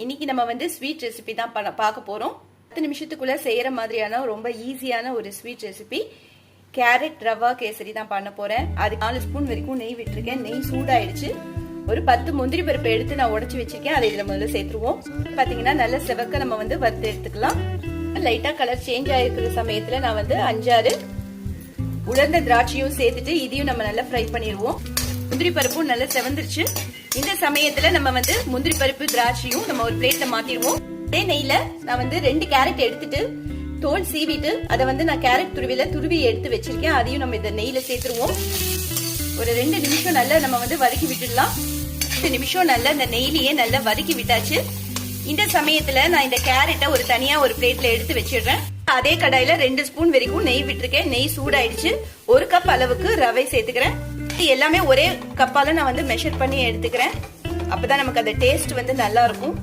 இன்னைக்கு நம்ம வந்து ஸ்வீட் ரெசிபி தான் பார்க்க போறோம். 10 நிமிஷத்துக்குள்ள செய்யற மாதிரியான ரொம்ப ஈஸியான ஒரு sweet recipe carrot rava kesari தான் பண்ண போறேன். அது 4 ஸ்பூன் வரைக்கும் நெய் விட்டுருக்கேன். நெய் சூடாயிடுச்சு. ஒரு 10 முந்திரி பருப்பு எடுத்து நான் உடைச்சு வச்சிருக்கேன். அதை இதுல முதல்ல சேர்த்துருவோம். பாத்தீங்கன்னா நல்ல செவக்க நம்ம வந்து வறுத்து எடுத்துக்கலாம். லைட்டா கலர் சேஞ்ச் ஆயிருக்கிற சமயத்துல நான் வந்து 5-6 உலர்ந்த திராட்சையும் சேர்த்துட்டு இதையும் நம்ம நல்லா ஃப்ரை பண்ணிடுவோம். முந்திரி பருப்பும் நல்லா செவந்துருச்சு. இந்த சமயத்துல நம்ம வந்து முந்திரி பருப்பு திராட்சையும் நம்ம ஒரு பிளேட்ல மாத்திடுவோம். அதே நெய்ல நான் வந்து 2 கேரட் எடுத்துட்டு தோல் சீவிட்டு அதை வந்து நான் கேரட் துருவி எடுத்து வச்சிருக்கேன். அதையும் நம்ம இந்த நெய்ல சேர்த்துருவோம். ஒரு 2 நிமிஷம் நல்லா நம்ம வந்து வதக்கி விட்டுடலாம். 2 நிமிஷம் நல்லா இந்த நெய்லயே நல்லா வதக்கி விட்டாச்சு. இந்த சமயத்துல நான் இந்த கேரட்டை ஒரு தனியா ஒரு பிளேட்ல எடுத்து வச்சிடுறேன். அதே கடாயில 2 ஸ்பூன் வரைக்கும் நெய் விட்டுருக்கேன். நெய் சூடாயிடுச்சு. 1 கப் அளவுக்கு ரவை சேர்த்துக்கிறேன். எல்லாமே ஒரே கப்பால நான் வந்து மெஷர் பண்ணி எடுத்துக்கிறேன். அப்பதான் நமக்கு அந்த டேஸ்ட் வந்து நல்லா இருக்கும்.